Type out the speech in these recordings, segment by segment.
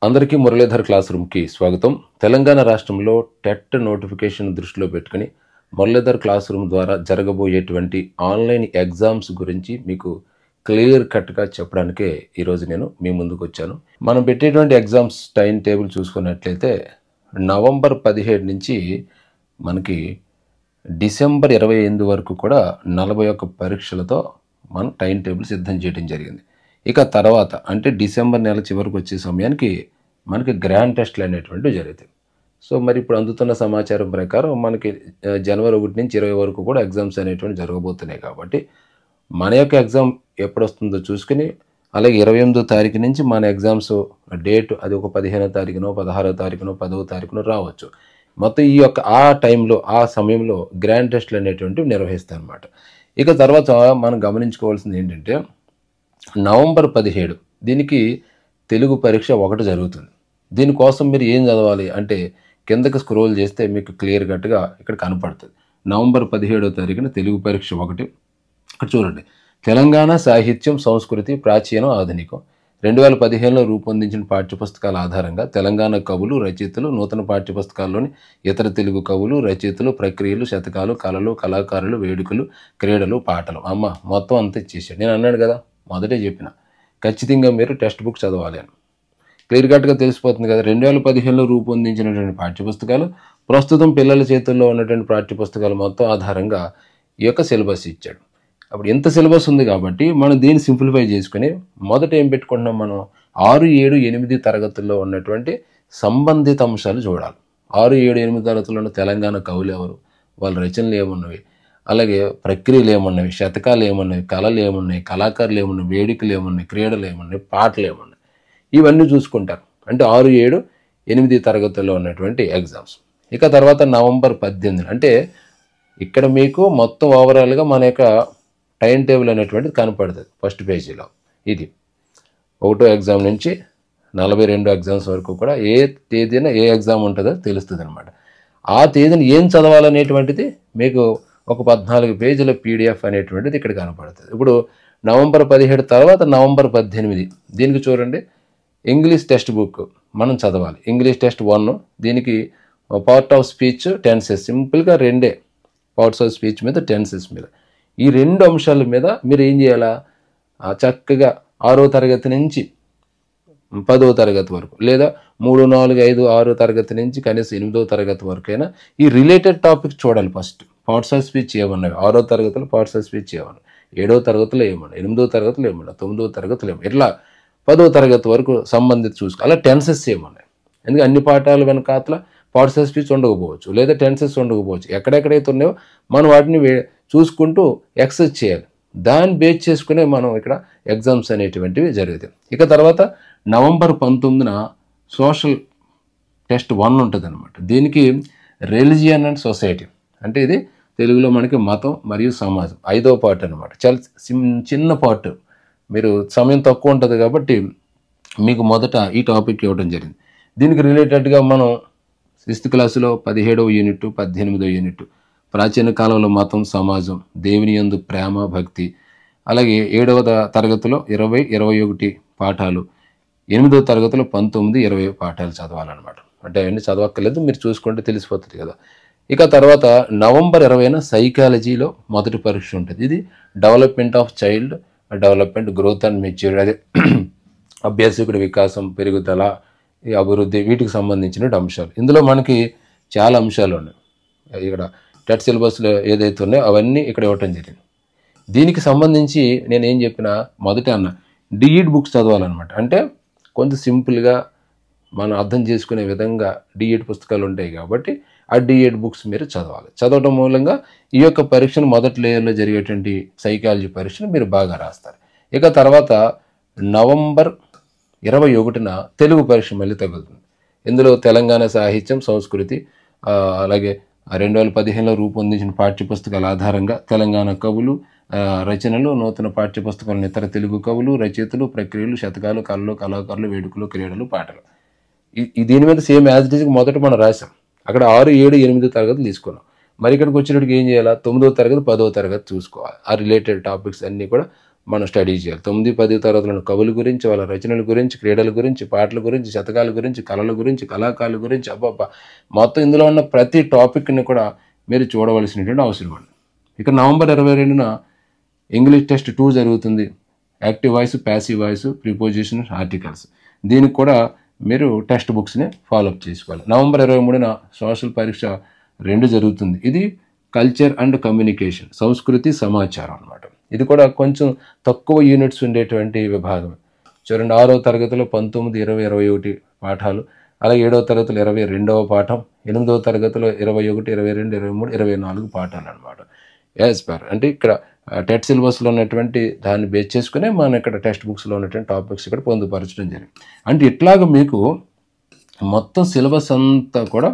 అందరికీ మురళీధర్ క్లాస్ రూమ్కి స్వాగతం. తెలంగాణ రాష్ట్రంలో టెట్ నోటిఫికేషన్ దృష్టిలో పెట్టుకుని మురళీధర్ క్లాస్ రూమ్ ద్వారా జరగబోయేటువంటి ఆన్లైన్ ఎగ్జామ్స్ గురించి మీకు క్లియర్ కట్గా చెప్పడానికే ఈరోజు నేను మీ ముందుకు వచ్చాను. మనం పెట్టేటువంటి ఎగ్జామ్స్ టైం టేబుల్ చూసుకున్నట్లయితే నవంబర్ 17 నుంచి మనకి డిసెంబర్ 28 వరకు కూడా 41 పరీక్షలతో మనం టైం టేబుల్ సిద్ధం చేయడం జరిగింది. ఇక తర్వాత అంటే డిసెంబర్ నెల చివరికి వచ్చే సమయానికి మనకి గ్రాండ్ టెస్ట్లు అనేటువంటివి జరుగుతాయి. సో మరి ఇప్పుడు అందుతున్న సమాచారం ప్రకారం మనకి జనవరి 1 నుంచి 20 వరకు కూడా ఎగ్జామ్స్ అనేటువంటి జరగబోతున్నాయి. కాబట్టి మన యొక్క ఎగ్జామ్ ఎప్పుడు వస్తుందో చూసుకుని అలాగే 28వ తారీఖు నుంచి మన ఎగ్జామ్స్ డేట్ అది ఒక 15వ తారీఖునో 16వ తారీఖునో 10వ తారీఖునో రావచ్చు. మొత్తం ఈ యొక్క ఆ టైంలో ఆ సమయంలో గ్రాండ్ టెస్ట్లు అనేటువంటివి నిర్వహిస్తాయి అన్నమాట. ఇక తర్వాత మనం గమనించుకోవాల్సింది ఏంటంటే నవంబర్ 17 దీనికి తెలుగు పరీక్ష ఒకటి జరుగుతుంది. దీనికోసం మీరు ఏం చదవాలి అంటే కిందకి స్క్రోల్ చేస్తే మీకు క్లియర్ కట్గా ఇక్కడ కనపడుతుంది. నవంబర్ 17వ తారీఖున తెలుగు పరీక్ష ఒకటి. ఇక్కడ చూడండి, తెలంగాణ సాహిత్యం సంస్కృతి ప్రాచీనం ఆధునికం 2015లో రూపొందించిన పాఠ్యపుస్తకాల ఆధారంగా తెలంగాణ కవులు రచయితలు నూతన పాఠ్యపుస్తకాల్లోని ఇతర తెలుగు కవులు రచయితలు ప్రక్రియలు శతకాలు కళలు కళాకారులు వేడుకలు క్రీడలు పాటలు మొత్తం అంతా ఇచ్చేసాడు. నేను అన్నాడు కదా, మొదటే చెప్పిన ఖచ్చితంగా మీరు టెక్స్ట్ బుక్ చదవాలి అని క్లియర్ కట్గా తెలిసిపోతుంది కదా. 2015లో రూపొందించినటువంటి పాఠ్యపుస్తకాలు ప్రస్తుతం పిల్లల చేతుల్లో ఉన్నటువంటి పాఠ్యపుస్తకాలు మొత్తం ఆధారంగా ఈ యొక్క సిలబస్ ఇచ్చాడు. అప్పుడు ఎంత సిలబస్ ఉంది కాబట్టి మనం దీన్ని సింప్లిఫై చేసుకుని మొదట ఏం పెట్టుకుంటున్నాం, మనం 6, 7, 8 తరగతుల్లో ఉన్నటువంటి సంబంధిత అంశాలు చూడాలి. 6, 7, 8 తరగతుల్లో ఉన్న తెలంగాణ కవులు ఎవరు, వాళ్ళ రచనలు ఏమున్నవి, అలాగే ప్రక్రియలు ఏమున్నవి, శతకాలు ఏమున్నాయి, కళలు ఏమున్నాయి, కళాకారులు ఏమున్నాయి, వేడుకలు ఏమున్నాయి, క్రీడలు ఏమున్నాయి, పాటలు ఏమున్నాయి, ఇవన్నీ చూసుకుంటారు. అంటే 6, 7, 8 తరగతుల్లో ఉన్నటువంటి ఎగ్జామ్స్. ఇక తర్వాత నవంబర్ 18 అంటే ఇక్కడ మీకు మొత్తం ఓవరాల్గా మన యొక్క టైం టేబుల్ అనేటువంటిది కనపడుతుంది ఫస్ట్ పేజీలో. ఇది 1వ ఎగ్జామ్ నుంచి 42 ఎగ్జామ్స్ వరకు కూడా ఏ తేదీన ఏ ఎగ్జామ్ ఉంటుందో తెలుస్తుంది అనమాట. ఆ తేదీని ఏం చదవాలనేటువంటిది మీకు ఒక 14 పేజీల PDF అనేటువంటిది ఇక్కడ కనపడుతుంది. ఇప్పుడు నవంబర్ 17 తర్వాత నవంబర్ 18 దీనికి చూడండి, ఇంగ్లీష్ టెక్స్ట్ బుక్ మనం చదవాలి. ఇంగ్లీష్ టెస్ట్ 1 దీనికి పార్ట్ ఆఫ్ స్పీచ్ టెన్సెస్ సింపుల్గా 2 పార్ట్స్ ఆఫ్ స్పీచ్ మీద టెన్సెస్ మీద ఈ 2 అంశాల మీద మీరు ఏం చేయాలా, చక్కగా 6వ తరగతి నుంచి 10వ తరగతి వరకు లేదా 3, 4, 5, 6 తరగతి నుంచి కనీసం 8వ తరగతి వరకైనా ఈ రిలేటెడ్ టాపిక్ చూడాలి. ఫస్ట్ పార్ట్స్ ఆఫ్ స్పీచ్ ఏమన్నాయి, 6వ తరగతిలో పార్ట్స్ ఆఫ్ స్పీచ్ ఏమన్నాయి, 7వ తరగతిలో ఏమన్నాయి, 8వ తరగతిలో ఏమన్నాయి, 9వ తరగతిలో ఏమన్నా, ఇట్లా 10వ తరగతి వరకు సంబంధిత చూసుకో. అలా టెన్సెస్ ఏమన్నాయి, ఎందుకంటే అన్ని పాఠాలు వెనకాతల పార్ట్స్ ఆఫ్ స్పీచ్ ఉండకపోవచ్చు లేదా టెన్సెస్ ఉండకపోవచ్చు. ఎక్కడెక్కడైతే ఉన్నాయో మనం వాటిని చూసుకుంటూ ఎక్సర్సైజ్ చేయాలి. దాన్ని బేస్ చేసుకునే మనం ఇక్కడ ఎగ్జామ్స్ అనేటువంటివి జరుగుతాయి. ఇక తర్వాత నవంబర్ 19న సోషల్ టెస్ట్ 1 ఉంటుంది అనమాట. దీనికి రిలిజియన్ అండ్ సొసైటీ అంటే ఇది తెలుగులో మనకి మతం మరియు సమాజం 5వ పార్ట్ అనమాట. చాలా చిన్న పార్ట్, మీరు సమయం తక్కువ ఉంటుంది కాబట్టి మీకు మొదట ఈ టాపిక్ ఇవ్వడం జరిగింది. దీనికి రిలేటెడ్గా మనం 6th క్లాసులో 17వ యూనిట్ 18వ యూనిట్ ప్రాచీన కాలంలో మతం సమాజం దేవుని యందు ప్రేమ భక్తి, అలాగే 7వ తరగతిలో 20, 21 పాఠాలు, 8వ తరగతిలో 19, 20 పాఠాలు చదవాలన్నమాట. అంటే అవన్నీ చదవక్కర్లేదు, మీరు చూసుకుంటే తెలిసిపోతుంది కదా. ఇక తర్వాత నవంబర్ 20న సైకాలజీలో మొదటి పరీక్ష ఉంటుంది. ఇది development of child development growth and maturity, అదే అభ్యాసకుడి వికాసం పెరుగుదల ఈ అభివృద్ధి వీటికి సంబంధించిన అంశాలు. ఇందులో మనకి చాలా అంశాలు ఉన్నాయి. ఇక్కడ టెట్ సిలబస్లో ఏదైతే ఉన్నాయో అవన్నీ ఇక్కడ ఇవ్వటం జరిగింది. దీనికి సంబంధించి నేను ఏం చెప్పినా మొదట అన్న డిఈడ్ బుక్స్ చదవాలన్నమాట. అంటే కొంచెం సింపుల్గా మనం అర్థం చేసుకునే విధంగా డిఈడ్ పుస్తకాలు ఉంటాయి కాబట్టి ఆ డిఈడ్ బుక్స్ మీరు చదవాలి. చదవడం మూలంగా ఈ యొక్క పరీక్షను మొదటి లేయర్లో జరిగేటువంటి సైకాలజీ పరీక్షను మీరు బాగా రాస్తారు. ఇక తర్వాత నవంబర్ 21న తెలుగు పరీక్ష మళ్ళీ తగ్గుతుంది. ఇందులో తెలంగాణ సాహిత్యం సంస్కృతి అలాగే 2015లో రూపొందించిన పాఠ్యపుస్తకాల ఆధారంగా తెలంగాణ కవులు రచనలు నూతన పాఠ్యపుస్తకాలను ఇతర తెలుగు కవులు రచయితలు ప్రక్రియలు శతకాలు కళలు కళాకారులు వేడుకలు క్రీడలు పాటలు దీని మీద సేమ్ యాజ్ ఇట్ ఈజ్ మొదట మనం రాసాం. అక్కడ 6, 7, 8 తరగతులు తీసుకున్నాం. మరి ఇక్కడికి వచ్చేటప్పటికి ఏం చేయాలా, 9వ తరగతి 10వ తరగతి చూసుకోవాలి. ఆ రిలేటెడ్ టాపిక్స్ అన్నీ కూడా మనం స్టడీ చేయాలి. 9, 10 తరగతులను కవుల గురించి, వాళ్ళ రచనల గురించి, క్రీడల గురించి, పాటల గురించి, శతకాల గురించి, కళల గురించి, కళాకారుల గురించి అబ్బబ్బా! మొత్తం ఇందులో ఉన్న ప్రతి టాపిక్‌ని కూడా మీరు చూడవలసినటువంటి అవసరం ఉంది. ఇక నవంబర్ 22న ఇంగ్లీష్ టెస్ట్ 2 జరుగుతుంది. Active voice, passive voice, preposition, articles. దీనికి కూడా మీరు టెక్స్ట్ బుక్స్ని ఫాలోఅప్ చేసుకోవాలి. నవంబర్ 23న సోషల్ పరీక్ష 2 జరుగుతుంది. ఇది కల్చర్ అండ్ కమ్యూనికేషన్, సంస్కృతి సమాచారం అన్నమాట. ఇది కూడా కొంచెం తక్కువ యూనిట్స్ ఉండేటువంటి విభాగం. చూడండి, 6వ తరగతిలో 19, 20, 21 పాఠాలు, అలాగే 7వ తరగతిలో 22వ పాఠం, 8వ తరగతిలో 21, 22, 23, 24 పాఠాలు అనమాట. యాజ్ పర్ అంటే ఇక్కడ టెట్ సిలబస్లో ఉన్నటువంటి దాన్ని బేస్ చేసుకునే మనం ఇక్కడ టెక్స్ట్ బుక్స్లో ఉన్నటువంటి టాపిక్స్ ఇక్కడ పొందుపరచడం జరిగింది. అంటే ఇట్లాగ మీకు మొత్తం సిలబస్ అంతా కూడా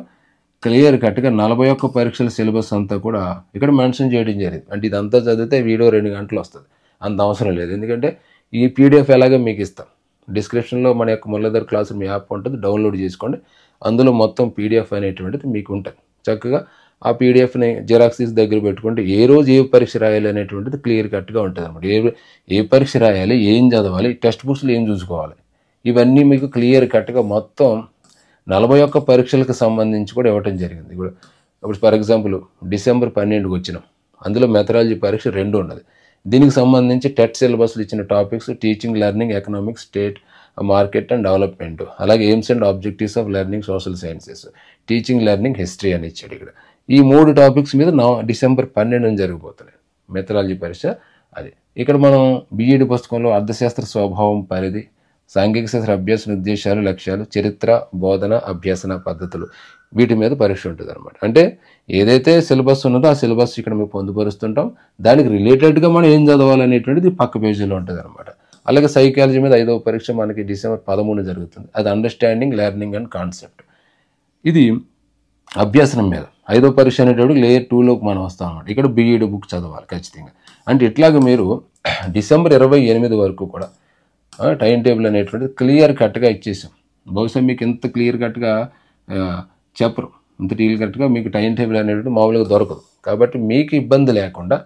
క్లియర్ కట్గా 41 పరీక్షల సిలబస్ అంతా కూడా ఇక్కడ మెన్షన్ చేయడం జరిగింది. అంటే ఇదంతా చదివితే వీడియో 2 గంటలు వస్తుంది, అంత అవసరం లేదు. ఎందుకంటే ఈ పీడిఎఫ్ ఎలాగో మీకు ఇస్తాం. డిస్క్రిప్షన్లో మన యొక్క మురళీధర్ క్లాస్ రూమ్ యాప్ ఉంటుంది, డౌన్లోడ్ చేసుకోండి. అందులో మొత్తం పీడిఎఫ్ అనేటువంటిది మీకు ఉంటుంది. చక్కగా ఆ పీడిఎఫ్ని జిరాక్స్ తీసి దగ్గర పెట్టుకుంటే ఏ రోజు ఏ పరీక్ష రాయాలి అనేటువంటిది క్లియర్ కట్గా ఉంటుంది అనమాట. ఏ పరీక్ష రాయాలి, ఏం చదవాలి, టెక్స్ట్ బుక్స్లో ఏం చూసుకోవాలి, ఇవన్నీ మీకు క్లియర్ కట్గా మొత్తం 41 పరీక్షలకు సంబంధించి కూడా ఇవ్వటం జరిగింది. ఇప్పుడు ఫర్ ఎగ్జాంపుల్ డిసెంబర్ 12కి వచ్చినాం, అందులో మెథడాలజీ పరీక్ష 2 ఉన్నది. దీనికి సంబంధించి టెట్ సిలబస్లు ఇచ్చిన topics teaching, learning, economics, state, market and development, అలాగే aims and objectives of learning, social sciences, teaching, learning, history అని ఇచ్చాడు. ఇక్కడ ఈ 3 టాపిక్స్ మీద డిసెంబర్ 12న జరిగిపోతున్నాయి మెథడాలజీ పరీక్ష. అది ఇక్కడ మనం బీఈడి పుస్తకంలో అర్థశాస్త్ర స్వభావం, పరిధి, సాంఘిక శాస్త్ర అభ్యాసన ఉద్దేశాలు, లక్ష్యాలు, చరిత్ర, బోధన, అభ్యసన పద్ధతులు, వీటి మీద పరీక్ష ఉంటుంది అనమాట. అంటే ఏదైతే సిలబస్ ఉన్నదో ఆ సిలబస్ ఇక్కడ మేము పొందుపరుస్తుంటాం. దానికి రిలేటెడ్గా మనం ఏం చదవాలనేటువంటిది పక్క పేజీలో ఉంటుంది అనమాట. అలాగే సైకాలజీ మీద 5వ పరీక్ష మనకి డిసెంబర్ 13 జరుగుతుంది. అది అండర్స్టాండింగ్, లెర్నింగ్ అండ్ కాన్సెప్ట్. ఇది అభ్యాసనం మీద 5వ పరీక్ష అనేటప్పుడు లేయర్ 2లోకి మనం వస్తాం అనమాట. ఇక్కడ బీఈడి బుక్ చదవాలి ఖచ్చితంగా. అంటే ఇట్లాగ మీరు డిసెంబర్ 28 వరకు కూడా టైం టేబుల్ అనేటువంటిది క్లియర్ కట్గా ఇచ్చేసాం. బహుశా మీకు ఇంత క్లియర్ కట్గా చెప్పరు, ఇంత క్లియర్ కట్గా మీకు టైం టేబుల్ అనేటువంటి మామూలుగా దొరకదు. కాబట్టి మీకు ఇబ్బంది లేకుండా,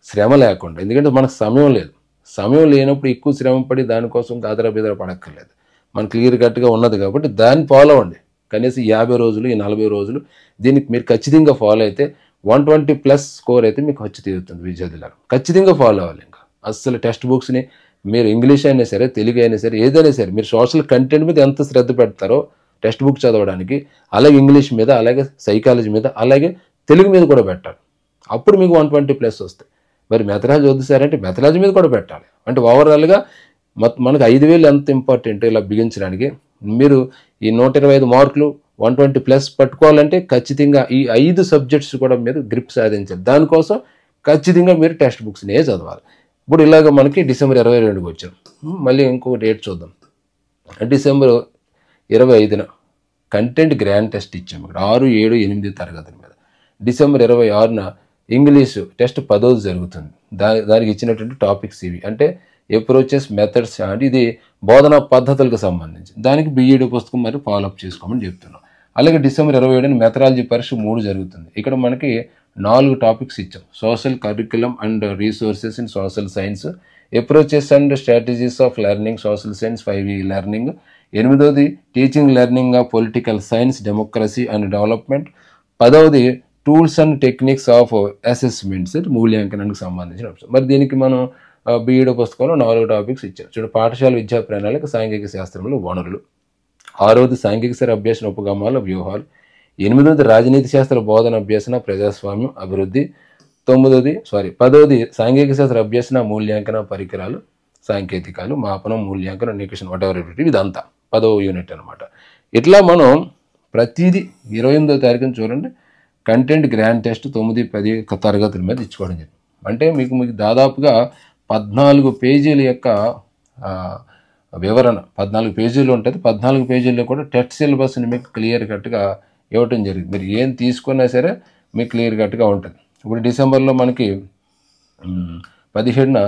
శ్రమ లేకుండా, ఎందుకంటే మనకు సమయం లేదు. సమయం లేనప్పుడు ఎక్కువ శ్రమ పడి దానికోసం గాదరా బెదరా పడక్కర్లేదు. మన క్లియర్ కట్గా ఉన్నది కాబట్టి దాన్ని ఫాలో అవ్వండి. కనీసం 50 రోజులు, ఈ 40 రోజులు దీనికి మీరు ఖచ్చితంగా ఫాలో అయితే 120+ స్కోర్ అయితే మీకు వచ్చి తీరుతుంది విద్యార్థులకు. ఖచ్చితంగా ఫాలో అవ్వాలి. ఇంకా అస్సలు టెక్స్ట్ బుక్స్ని మీరు ఇంగ్లీష్ అయినా సరే, తెలుగు అయినా సరే, ఏదైనా సరే మీరు సోషల్ కంటెంట్ మీద ఎంత శ్రద్ధ పెడతారో టెక్స్ట్ బుక్ చదవడానికి, అలాగే ఇంగ్లీష్ మీద, అలాగే సైకాలజీ మీద, అలాగే తెలుగు మీద కూడా పెట్టాలి. అప్పుడు మీకు 120+ వస్తాయి. మరి మెథడాలజీ వద్దు సార్ అంటే మెథడాలజీ మీద కూడా పెట్టాలి. అంటే ఓవరాల్గా మనకు 5,000 ఎంత ఇంపార్టెంట్ ఇలా బిగించడానికి. మీరు ఈ 125 మార్కులు 120+ పట్టుకోవాలంటే ఖచ్చితంగా ఈ 5 సబ్జెక్ట్స్ కూడా మీరు గ్రిప్ సాధించాలి. దానికోసం ఖచ్చితంగా మీరు టెక్స్ట్ బుక్స్నే చదవాలి. ఇప్పుడు ఇలాగ మనకి డిసెంబర్ 22కి వచ్చాం. మళ్ళీ ఇంకో డేట్ చూద్దాం. డిసెంబర్ 25న కంటెంట్ గ్రాండ్ టెస్ట్ ఇచ్చాము ఇక్కడ 6, 7, 8 తరగతుల మీద. డిసెంబర్ 26న ఇంగ్లీషు టెస్ట్ 10వ జరుగుతుంది. దానికి ఇచ్చినటువంటి టాపిక్స్ ఇవి. అంటే అప్రోచెస్, మెథడ్స్, అంటే ఇది బోధనా పద్ధతులకు సంబంధించి. దానికి బీఈడి పుస్తకం మరి ఫాలోఅప్ చేసుకోమని చెప్తున్నాం. అలాగే డిసెంబర్ 27న మెథడాలజీ పరీక్ష 3 జరుగుతుంది. ఇక్కడ మనకి 4 టాపిక్స్ ఇచ్చాం. Social curriculum and resources in social science, approaches and strategies of learning, social science, 5E learning. 8వది teaching, learning of political science, democracy and development. 10వది tools and techniques of assessments, మూల్యాంకనానికి సంబంధించిన అంశం. మరి దీనికి మనం బీఈడి పుస్తకంలో 4 టాపిక్స్ ఇచ్చాం. చూడండి, పాఠశాల విద్యా ప్రణాళిక, సాంఘిక శాస్త్రంలో వనరులు. 6వది సాంఘిక శాస్త్ర అభ్యాసన ఉపగమాల వ్యూహాలు. 8వది రాజనీతి శాస్త్ర బోధన అభ్యాసన, ప్రజాస్వామ్యం, అభివృద్ధి. 10వది సాంఘిక శాస్త్ర అభ్యాసన, మూల్యాంకన పరికరాలు, సాంకేతికాలు, మాపనం, మూల్యాంకనం, నికషన్, వాటెవర్ ఇదంతా 10వ యూనిట్ అనమాట. ఇట్లా మనం ప్రతిదీ 28వ తారీఖున చూడండి కంటెంట్ గ్రాండ్ టెస్ట్ 9, 10 తరగతుల మీద ఇచ్చుకోవడం జరిగింది. అంటే మీకు దాదాపుగా 14 పేజీల యొక్క వివరణ, 14 పేజీలు ఉంటుంది. 14 పేజీల్లో కూడా టెట్ సిలబస్ని మీకు క్లియర్ కట్గా ఇవ్వటం జరిగింది. మీరు ఏం తీసుకున్నా సరే మీకు క్లియర్ కట్గా ఉంటుంది. ఇప్పుడు డిసెంబర్లో మనకి 17న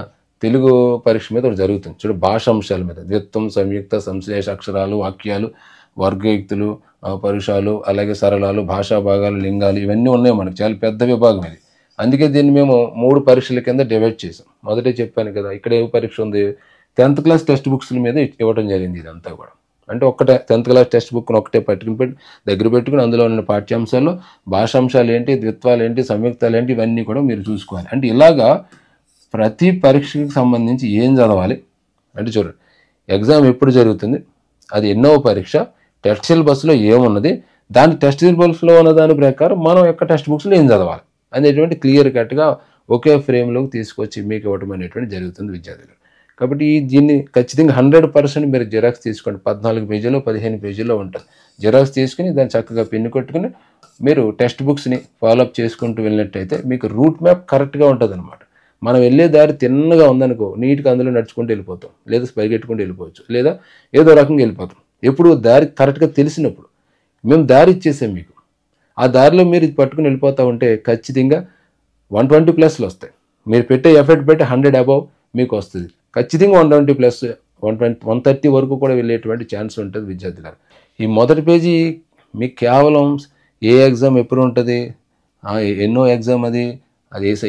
తెలుగు పరీక్ష మీద ఒకటి జరుగుతుంది. చూడు, భాష అంశాల మీద ద్విత్వం, సంయుక్త, సంశ్లేష అక్షరాలు, వాక్యాలు, వర్గయుక్తులు, పరుషాలు, అలాగే సరళాలు, భాషా భాగాలు, లింగాలు, ఇవన్నీ ఉన్నాయి మనకి. చాలా పెద్ద విభాగం ఇది. అందుకే దీన్ని మేము 3 పరీక్షల కింద డివైడ్ చేసాం. మొదటే చెప్పాను కదా, ఇక్కడ ఏ పరీక్ష ఉంది, 10th క్లాస్ టెక్స్ట్ బుక్స్ల మీద ఇవ్వడం జరిగింది ఇదంతా కూడా. అంటే ఒక్కటే 10th క్లాస్ టెక్స్ట్ బుక్ను ఒకటే దగ్గర పెట్టుకుని అందులో ఉన్న పాఠ్యాంశాలు, భాషాంశాలు ఏంటి, ద్విత్వాలు ఏంటి, సంయుక్తాలు ఏంటి, ఇవన్నీ కూడా మీరు చూసుకోవాలి. అంటే ఇలాగా ప్రతి పరీక్షకి సంబంధించి ఏం చదవాలి అంటే చూడండి, ఎగ్జామ్ ఎప్పుడు జరుగుతుంది, అది ఎన్నో పరీక్ష, టెస్ట్ సిలబస్లో ఏమున్నది, దాని టెస్ట్ సిలబస్లో ఉన్న దాని ప్రకారం మనం యొక్క టెక్స్ట్ బుక్స్లో ఏం చదవాలి అనేటువంటి క్లియర్ కట్గా ఒకే ఫ్రేమ్లోకి తీసుకొచ్చి మీకు ఇవ్వడం అనేటువంటి జరుగుతుంది విద్యార్థులు. కాబట్టి దీన్ని ఖచ్చితంగా 100% మీరు జిరాక్స్ తీసుకోండి. 14 పేజీలో 15 పేజీలో ఉంటుంది. జిరాక్స్ తీసుకుని దాన్ని చక్కగా పిన్ను కొట్టుకుని మీరు టెక్స్ట్ బుక్స్ని ఫాలోఅప్ చేసుకుంటూ వెళ్ళినట్టయితే మీకు రూట్ మ్యాప్ కరెక్ట్గా ఉంటుంది అనమాట. మనం వెళ్ళే దారి తిన్నగా ఉందనుకో, నీట్గా అందులో నడుచుకుంటూ వెళ్ళిపోతాం, లేదా పరిగెట్టుకుంటూ వెళ్ళిపోవచ్చు, లేదా ఏదో రకంగా వెళ్ళిపోతాం. ఎప్పుడు దారి కరెక్ట్గా తెలిసినప్పుడు. మేము దారి ఇచ్చేసాం మీకు, ఆ దారిలో మీరు ఇది పట్టుకుని వెళ్ళిపోతూ ఉంటే ఖచ్చితంగా 120+ వస్తాయి. మీరు పెట్టే ఎఫర్ట్ పెట్టి 100 అబవ్ మీకు వస్తుంది. ఖచ్చితంగా 120+, 130 వరకు కూడా వెళ్ళేటువంటి ఛాన్స్ ఉంటుంది విద్యార్థులకు. ఈ మొదటి పేజీ మీకు కేవలం ఏ ఎగ్జామ్ ఎప్పుడు ఉంటుంది, ఎన్నో ఎగ్జామ్ అది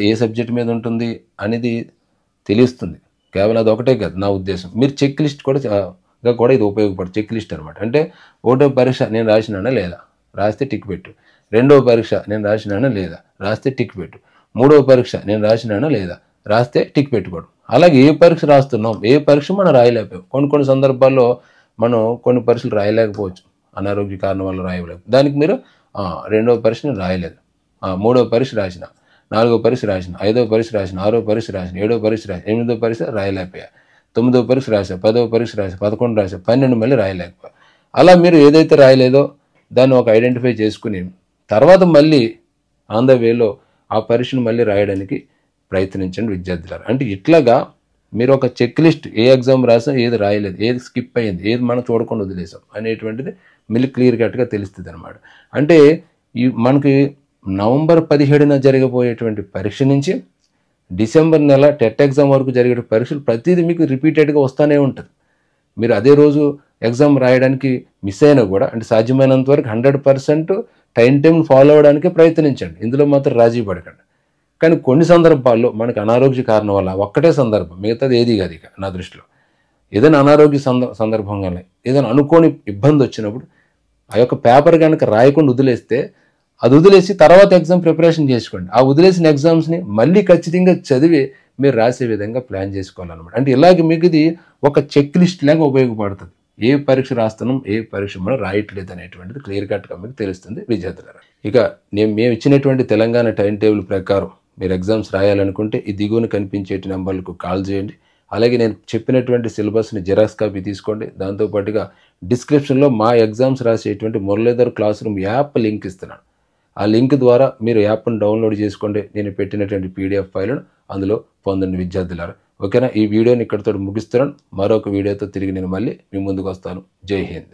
ఏ సబ్జెక్ట్ మీద ఉంటుంది అనేది తెలుస్తుంది. కేవలం అది ఒకటే కాదు నా ఉద్దేశం. మీరు చెక్ లిస్ట్ కూడా ఇది ఉపయోగపడుతుంది. చెక్ లిస్ట్ అనమాట. అంటే ఒకటో పరీక్ష నేను రాసినానా లేదా, రాస్తే టిక్ పెట్టు. రెండవ పరీక్ష నేను రాసినానా లేదా, రాస్తే టిక్ పెట్టు. మూడవ పరీక్ష నేను రాసినానా లేదా, రాస్తే టిక్ పెట్టుకోవడం. అలాగే ఏ పరీక్ష రాస్తున్నాం, ఏ పరీక్ష మనం రాయలేకపోయాం. కొన్ని సందర్భాల్లో మనం కొన్ని పరీక్షలు రాయలేకపోవచ్చు, అనారోగ్య కారణం వల్ల రాయలేము. దానికి మీరు రెండవ పరీక్ష నేను రాయలేదు, మూడవ పరీక్ష రాసిన, నాలుగవ పరీక్ష రాసిన, ఐదవ పరీక్ష రాసిన, ఆరవ పరీక్ష రాసిన, ఏడవ పరీక్ష రాసిన, ఎనిమిదవ పరీక్ష రాయలేకపోయా, తొమ్మిదవ పరీక్ష రాసా, 10వ పరీక్ష రాసా, 11 రాసా, 12 మళ్ళీ రాయలేకపోయా. అలా మీరు ఏదైతే రాయలేదో దాన్ని ఒక ఐడెంటిఫై చేసుకుని తర్వాత మళ్ళీ ఆన్ ద వేలో ఆ పరీక్షను మళ్ళీ రాయడానికి ప్రయత్నించండి విద్యార్థులారు. అంటే ఇట్లాగా మీరు ఒక చెక్ లిస్ట్, ఏ ఎగ్జామ్ రాసాం, ఏది రాయలేదు, ఏది స్కిప్ అయ్యింది, ఏది మనం చూడకుండా వదిలేసాం అనేటువంటిది మళ్ళీ క్లియర్ కట్గా తెలుస్తుంది అనమాట. అంటే మనకి నవంబర్ 17న జరగబోయేటువంటి పరీక్ష నుంచి డిసెంబర్ నెల టెట్ ఎగ్జామ్ వరకు జరిగే పరీక్షలు ప్రతిదీ మీకు రిపీటెడ్గా వస్తూనే ఉంటుంది. మీరు అదే రోజు ఎగ్జామ్ రాయడానికి మిస్ అయినా కూడా, అంటే సాధ్యమైనంత వరకు 100% టైం ఫాలో అవ్వడానికి ప్రయత్నించండి. ఇందులో మాత్రం రాజీ పడకండి. కానీ కొన్ని సందర్భాల్లో మనకు అనారోగ్య కారణం వల్ల ఒక్కటే సందర్భం, మిగతాది ఏది కాదు ఇక నా దృష్టిలో. ఏదైనా అనారోగ్య సందర్భంగానే ఏదైనా అనుకోని ఇబ్బంది వచ్చినప్పుడు ఆ యొక్క పేపర్ కనుక రాయకుండా వదిలేస్తే, అది వదిలేసి తర్వాత ఎగ్జామ్ ప్రిపరేషన్ చేసుకోండి. ఆ వదిలేసిన ఎగ్జామ్స్ని మళ్ళీ ఖచ్చితంగా చదివి మీరు రాసే విధంగా ప్లాన్ చేసుకోవాలన్నమాట. అంటే ఇలాగే మీకు ఇది ఒక చెక్ లిస్ట్ లాగా ఉపయోగపడుతుంది. ఏ పరీక్ష రాస్తున్నాం, ఏ పరీక్ష మనం రాయట్లేదు అనేటువంటిది క్లియర్ కట్గా మీకు తెలుస్తుంది విద్యార్థులారా. ఇక మేము ఇచ్చినటువంటి తెలంగాణ టైం టేబుల్ ప్రకారం మీరు ఎగ్జామ్స్ రాయాలనుకుంటే ఈ దిగువన కనిపించేటి నెంబర్లకు కాల్ చేయండి. అలాగే నేను చెప్పినటువంటి సిలబస్ని జిరాక్స్ కాపీ తీసుకోండి. దాంతోపాటుగా డిస్క్రిప్షన్లో మా ఎగ్జామ్స్ రాసేటువంటి Muralidhar class room app link ఇస్తున్నాను. ఆ లింక్ ద్వారా మీరు యాప్ను డౌన్లోడ్ చేసుకోండి. నేను పెట్టినటువంటి PDF ఫైల్ను అందులో పొందండి విద్యార్థులారా. ఓకేనా? ఈ వీడియోని ఇక్కడితో ముగిస్తున్నాను. మరొక వీడియోతో తిరిగి నేను మళ్ళీ మీ ముందుకు వస్తాను. జై హింద్.